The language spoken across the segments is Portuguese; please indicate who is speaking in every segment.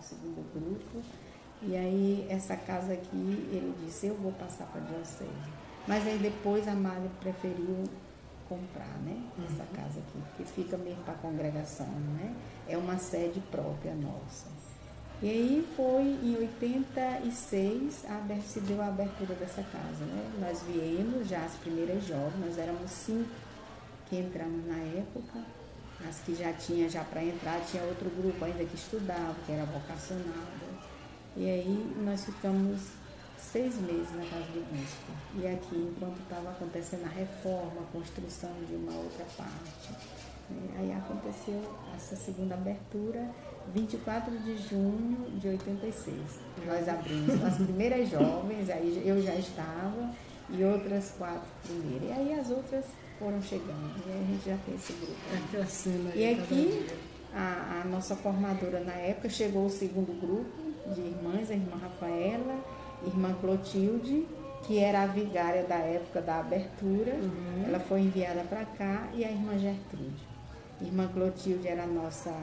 Speaker 1: o segundo grupo. E aí, essa casa aqui, ele disse, eu vou passar para a diocese. Mas aí depois a Madre preferiu comprar, né? Essa casa aqui, que fica mesmo para a congregação, né? É uma sede própria nossa. E aí foi em 86 se deu a abertura dessa casa, né? Nós viemos já as primeiras jovens, nós éramos 5 que entramos na época. As que já tinha já para entrar, tinha outro grupo ainda que estudava, que era vocacionada. E aí nós ficamos 6 meses na casa do bispo. E aqui, enquanto estava acontecendo a reforma, a construção de uma outra parte. Aí aconteceu essa segunda abertura, 24 de junho de 86. Nós abrimos as primeiras jovens, aí eu já estava, e outras 4 primeiras. E aí as outras foram chegando, e aí a gente já tem esse grupo.
Speaker 2: É crescendo aí.
Speaker 1: E aqui, a nossa formadora na época, chegou o segundo grupo de irmãs, a irmã Rafaela, irmã Clotilde, que era a vigária da época da abertura. Ela foi enviada para cá, e a irmã Gertrude. A irmã Clotilde era a nossa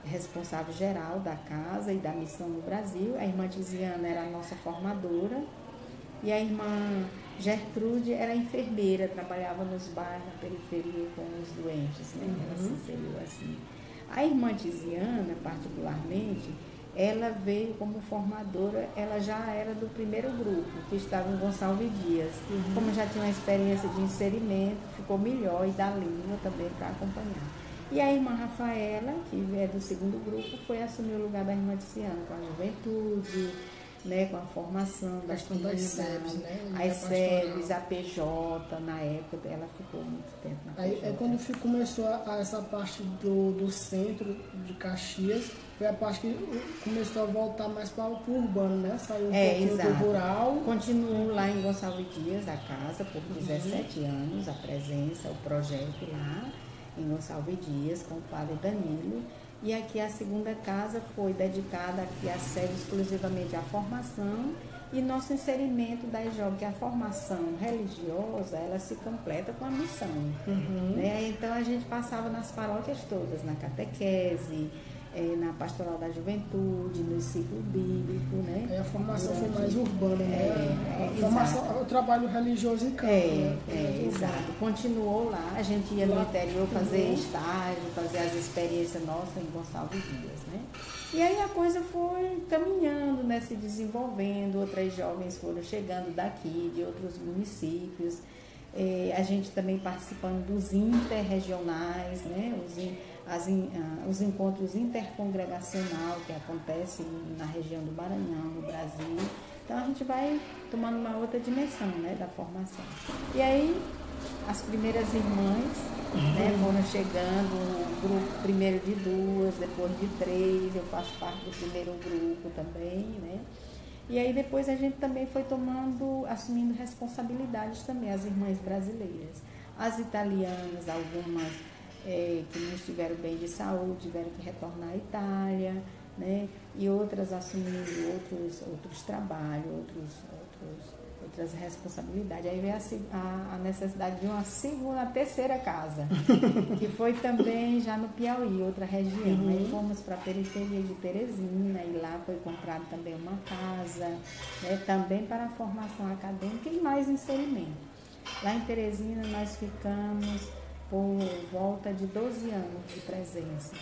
Speaker 1: responsável geral da casa e da missão no Brasil. A irmã Tiziana era a nossa formadora. E a irmã Gertrude era enfermeira, trabalhava nos bairros, na periferia com os doentes, né? Ela se inseriu assim. A irmã Tiziana, particularmente, ela veio como formadora, ela já era do primeiro grupo, que estava em Gonçalves Dias. Como já tinha uma experiência de inserimento, ficou melhor, e da língua também para acompanhar. E a irmã Rafaela, que é do segundo grupo, foi assumir o lugar da irmã Tiziana, com a juventude, né, com a formação das
Speaker 2: SEBs, né?
Speaker 1: As SEBs, a PJ, na época, ela ficou muito tempo na PJ.
Speaker 2: Aí quando começou essa parte do centro de Caxias, foi a parte que começou a voltar mais para o urbano, né? Saiu um pouquinho do rural.
Speaker 1: Continuou lá em Gonçalves Dias, a casa, por 17 anos, a presença, o projeto lá, em Gonçalves Dias, com o padre Danilo. E aqui a segunda casa foi dedicada aqui a sede exclusivamente à formação e nosso inserimento das jovens, que a formação religiosa, ela se completa com a missão. Né? Então a gente passava nas paróquias todas, na catequese, na pastoral da juventude, no ciclo bíblico, né?
Speaker 2: Aí a formação foi mais urbana, né? A formação, o trabalho religioso em campo.
Speaker 1: Exato. Continuou lá, a gente ia no interior fazer estágio, fazer as experiências nossas em Gonçalves Dias, né? E aí a coisa foi caminhando, né? Se desenvolvendo, outras jovens foram chegando daqui, de outros municípios. A gente também participando dos interregionais, né? Os encontros intercongregacional que acontecem na região do Maranhão, no Brasil. Então a gente vai tomando uma outra dimensão, né, da formação. E aí as primeiras irmãs, né, foram chegando, o grupo primeiro de 2, depois de 3, eu faço parte do primeiro grupo também, né? E aí depois a gente também foi assumindo responsabilidades também, as irmãs brasileiras. As italianas, algumas que não estiveram bem de saúde, tiveram que retornar à Itália, né? E outras assumindo outros trabalhos, outras responsabilidades. Aí veio a necessidade de uma terceira casa, que foi também já no Piauí, outra região. Aí fomos para a periferia de Teresina, e lá foi comprada também uma casa, né? Também para a formação acadêmica e mais inserimento. Lá em Teresina nós ficamos por volta de 12 anos de presença,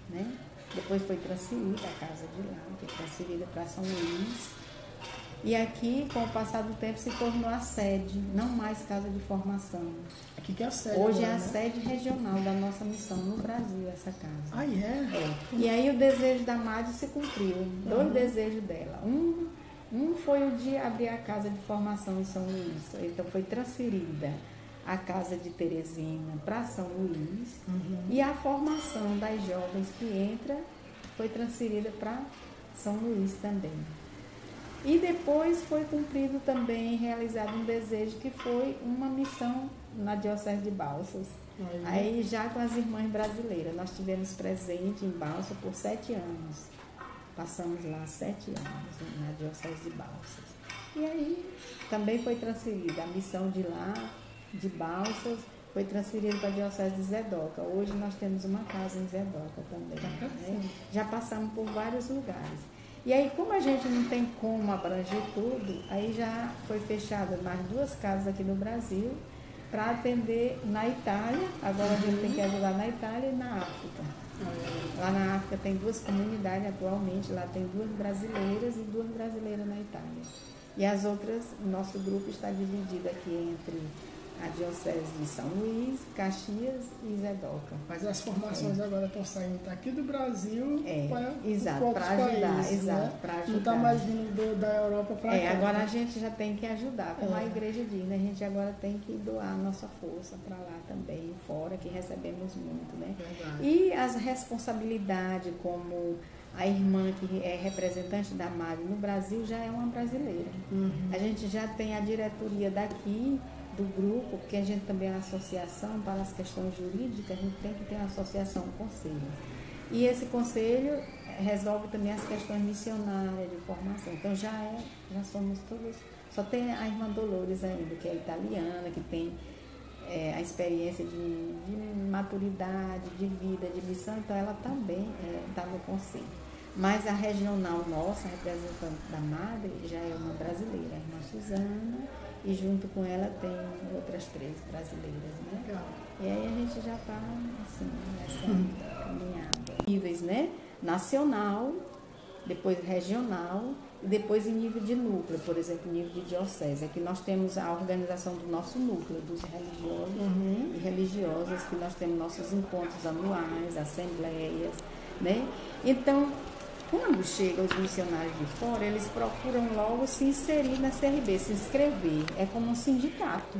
Speaker 1: né? Depois foi transferida a casa de lá, foi transferida para São Luís. E aqui, com o passar do tempo, se tornou a sede, não mais casa de formação.
Speaker 2: Aqui que é a sede.
Speaker 1: Hoje
Speaker 2: agora,
Speaker 1: é a
Speaker 2: né?
Speaker 1: sede regional da nossa missão no Brasil, essa casa.
Speaker 2: Ah, é?
Speaker 1: E aí o desejo da Madre se cumpriu, 2 desejos dela. Um foi o de abrir a casa de formação em São Luís, então foi transferida a casa de Teresina para São Luís, e a formação das jovens que entra foi transferida para São Luís também. E depois foi cumprido também, realizado um desejo que foi uma missão na Diocese de Balsas. Aí já com as irmãs brasileiras, nós tivemos presente em Balsas por 7 anos. Passamos lá 7 anos na Diocese de Balsas. E aí também foi transferida a missão de lá, de Balsas, foi transferido para a Diocese de Zedoca. Hoje nós temos uma casa em Zedoca também. Né? Já passamos por vários lugares. E aí, como a gente não tem como abranger tudo, aí já foi fechada mais 2 casas aqui no Brasil para atender na Itália. Agora a gente tem que ajudar na Itália e na África. Lá na África tem 2 comunidades atualmente, lá tem 2 brasileiras e 2 brasileiras na Itália. E as outras, nosso grupo está dividido aqui entre a Diocese de São Luís, Caxias e Zedoca.
Speaker 2: Mas as formações agora estão saindo daqui do Brasil para
Speaker 1: ajudar,
Speaker 2: países,
Speaker 1: né? Para ajudar.
Speaker 2: Não está mais vindo da Europa para cá.
Speaker 1: Agora a gente já tem que ajudar, como a igreja diz, né? A gente agora tem que doar a nossa força para lá também, fora, que recebemos muito, né?
Speaker 2: Verdade.
Speaker 1: E as responsabilidades, como a irmã que é representante da MAD no Brasil já é uma brasileira. A gente já tem a diretoria daqui, do grupo, porque a gente também é uma associação para as questões jurídicas, a gente tem que ter uma associação, um conselho. E esse conselho resolve também as questões missionárias, de formação. Então já somos todos, só tem a irmã Dolores ainda, que é italiana, que tem a experiência de maturidade, de vida, de missão, então ela também está no conselho. Mas a regional nossa, representante da Madre, já é uma brasileira, a irmã Suzana, e junto com ela tem outras 3 brasileiras, né?
Speaker 2: Legal.
Speaker 1: E aí a gente já está, assim, nessa caminhada. Níveis, né? Nacional, depois regional e depois em nível de núcleo, por exemplo, nível de diocese. Aqui nós temos a organização do nosso núcleo, dos religiosos e religiosas, que nós temos nossos encontros anuais, assembleias, né? Então, quando chegam os missionários de fora, eles procuram logo se inserir na CRB, se inscrever. É como um sindicato.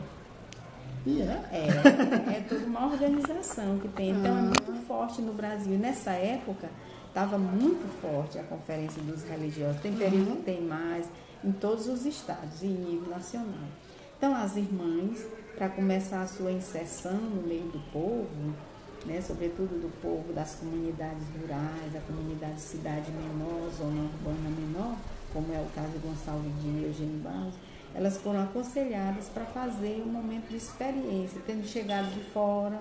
Speaker 1: É toda uma organização que tem. Então, é muito forte no Brasil. Nessa época, estava muito forte a Conferência dos Religiosos. Tem período que tem mais, em todos os estados e em nível nacional. Então, as irmãs, para começar a sua inserção no meio do povo, né, sobretudo do povo das comunidades rurais, da comunidade de cidade menor, zona urbana menor, como é o caso de Gonçalves Dias e Eugênio Barros, elas foram aconselhadas para fazer um momento de experiência, tendo chegado de fora,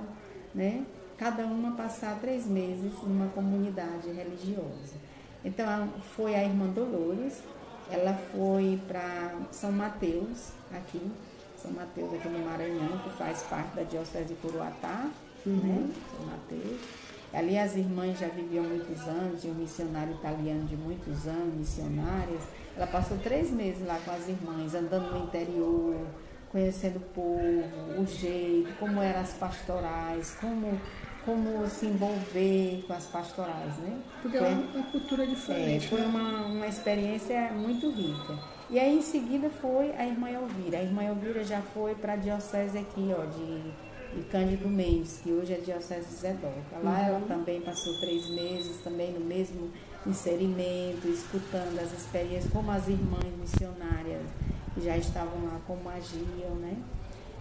Speaker 1: né, cada uma passar 3 meses numa comunidade religiosa. Então, foi a irmã Dolores, ela foi para São Mateus, aqui no Maranhão, que faz parte da Diocese de Curuatá, né? São Mateus. Ali as irmãs já viviam muitos anos, tinha um missionário italiano de muitos anos, missionárias. Ela passou 3 meses lá com as irmãs, andando no interior, conhecendo o povo, o jeito, como eram as pastorais, como se envolver com as pastorais, né?
Speaker 2: Porque é uma cultura diferente.
Speaker 1: Foi uma experiência muito rica. E aí em seguida foi a irmã Elvira. A irmã Elvira já foi para a diocese aqui, de Cândido Mendes, que hoje é a Diocese de Zedoca. Lá ela também passou 3 meses, também no mesmo inserimento, escutando as experiências, como as irmãs missionárias que já estavam lá, como agiam, né?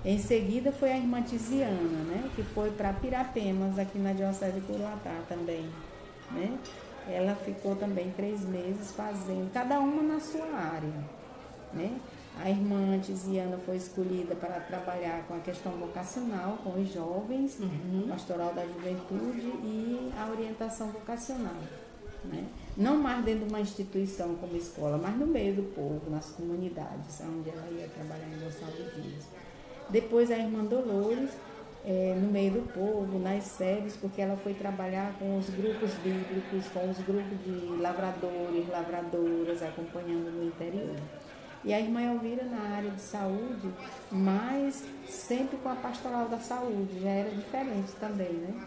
Speaker 1: Em seguida foi a irmã Tiziana, né? Que foi para Pirapemas, aqui na Diocese de Curuatá também, né? Ela ficou também 3 meses fazendo, cada uma na sua área, né? A irmã Tiziana foi escolhida para trabalhar com a questão vocacional, com os jovens, pastoral da juventude e a orientação vocacional, né? Não mais dentro de uma instituição como escola, mas no meio do povo, nas comunidades, onde ela ia trabalhar em Gonçalves Dias. Depois a irmã Dolores, no meio do povo, nas sedes, porque ela foi trabalhar com os grupos bíblicos, com os grupos de lavradores, lavradoras, acompanhando no interior. E a irmã Elvira na área de saúde, mas sempre com a pastoral da saúde, já era diferente também, né?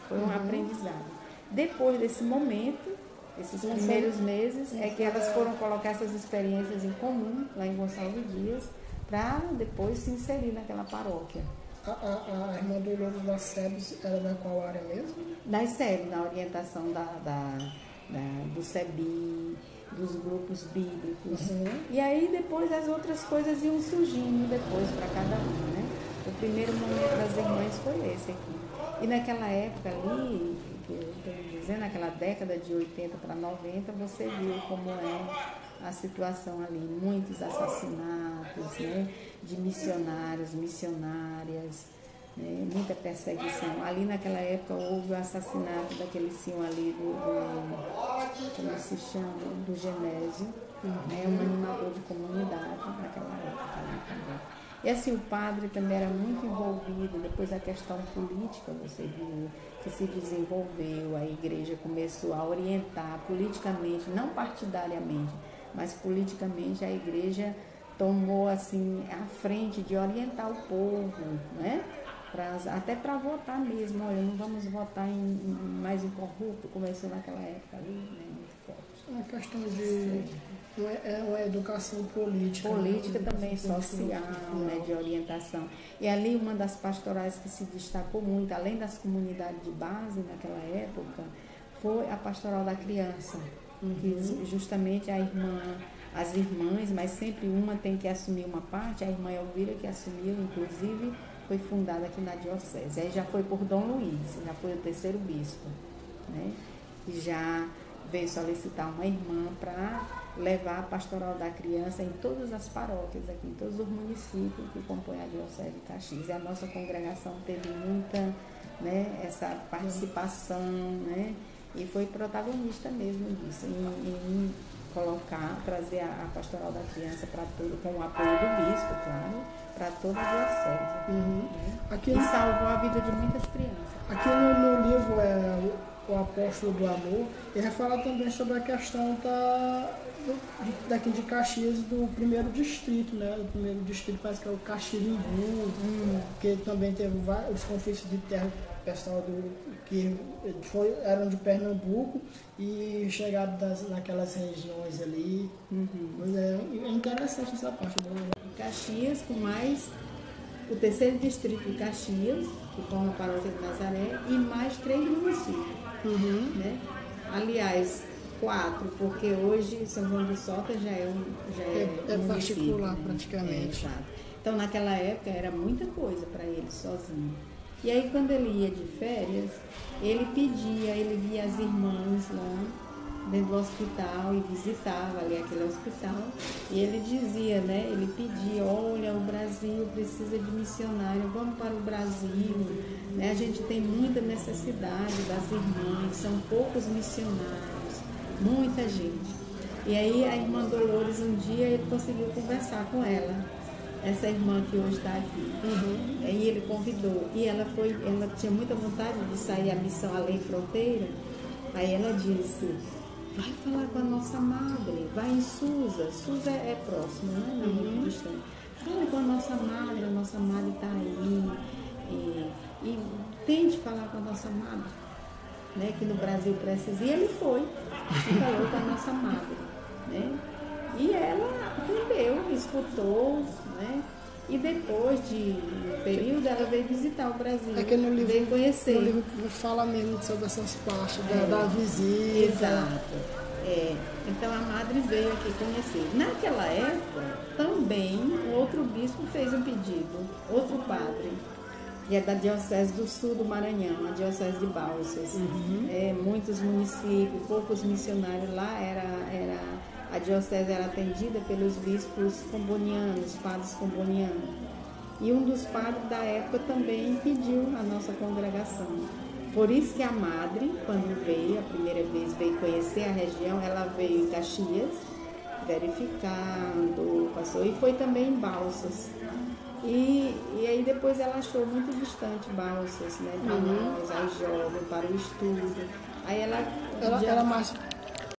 Speaker 1: Foi um aprendizado. Depois desse momento, esses primeiros meses, é que elas foram colocar essas experiências em comum, lá em Gonçalves Dias, para depois se inserir naquela paróquia.
Speaker 2: A irmã Dolores das SEBs era da qual área mesmo?
Speaker 1: Das SEBs, na orientação do SEBI, dos grupos bíblicos. E aí depois as outras coisas iam surgindo depois para cada um, né? O primeiro momento das irmãs foi esse aqui. E naquela época ali, que eu estou dizendo, naquela década de 80 para 90, você viu como é a situação ali, muitos assassinatos, né, de missionários, missionárias, né? Muita perseguição. Ali naquela época houve o assassinato daquele senhor ali como se chama? Do Genésio, né? Um animador de comunidade naquela época ali também. E assim, o padre também era muito envolvido, depois a questão política, você viu, que se desenvolveu, a igreja começou a orientar politicamente, não partidariamente, mas politicamente a igreja tomou assim a frente de orientar o povo, né? Até para votar mesmo, olha, não vamos votar mais em corrupto, começou naquela época ali, né? Muito forte.
Speaker 2: É uma questão de... É uma educação política.
Speaker 1: Política, né? Também social, né? De orientação. E ali uma das pastorais que se destacou muito, além das comunidades de base naquela época, foi a pastoral da criança, que justamente as irmãs, mas sempre uma tem que assumir uma parte, a irmã Elvira que assumiu, inclusive foi fundada aqui na diocese. Aí já foi por Dom Luiz, já foi o terceiro bispo, né? E já veio solicitar uma irmã para levar a pastoral da criança em todas as paróquias aqui, em todos os municípios que compõem a diocese de Caxias. E a nossa congregação teve muita, né, essa participação, né? E foi protagonista mesmo disso, em trazer a pastoral da criança para todo, com o apoio do bispo, claro, para toda a diocese. Né? E salvou a vida de muitas crianças.
Speaker 2: Aqui no livro O Apóstolo do Amor, ele fala também sobre a questão daqui de Caxias, do primeiro distrito, né? O primeiro distrito parece que é o Caxirimbu, que também teve os conflitos de terra, pessoal que eram de Pernambuco e chegaram naquelas regiões ali. Mas é interessante essa parte.
Speaker 1: Caxias, com mais o terceiro distrito de Caxias, que forma a paróquia de Nazaré, e mais 3 municípios. Né? Aliás, 4, porque hoje São João do Sota já é um
Speaker 2: particular,
Speaker 1: né?
Speaker 2: Praticamente.
Speaker 1: Exato. Então, naquela época, era muita coisa para ele sozinho. E aí, quando ele ia de férias, ele via as irmãs lá dentro do hospital e visitava ali aquele hospital. E ele dizia, né? Ele pedia, olha, o Brasil precisa de missionário, vamos para o Brasil. Né? A gente tem muita necessidade das irmãs, são poucos missionários, muita gente. E aí a irmã Dolores, um dia, ele conseguiu conversar com ela, essa irmã que hoje está aqui. Aí ele convidou, e ela tinha muita vontade de sair à missão Além Fronteira. Aí ela disse, vai falar com a nossa madre, vai em Susa é próximo, né? Não é muito distante. Fala com a nossa madre está aí, e tente falar com a nossa madre, né? Que no Brasil precisa. E ele foi, e falou com a nossa madre, né? E ela entendeu, escutou, né? E depois de um período, ela veio visitar o Brasil, veio conhecer.
Speaker 2: No livro fala mesmo sobre essas partes da visita.
Speaker 1: Exato. Então a madre veio aqui conhecer. Naquela época, também, outro bispo fez um pedido, outro padre, que é da Diocese do Sul do Maranhão, a Diocese de Balsas. Muitos municípios, poucos missionários lá, a diocese era atendida pelos bispos combonianos, padres combonianos. E um dos padres da época também pediu a nossa congregação. Por isso que a madre, quando veio, a primeira vez veio conhecer a região, ela veio em Caxias, verificando, passou, e foi também em Balsas. E aí depois ela achou muito distante Balsas, né, para nós, as jovens, para o estudo. Aí
Speaker 2: ela mais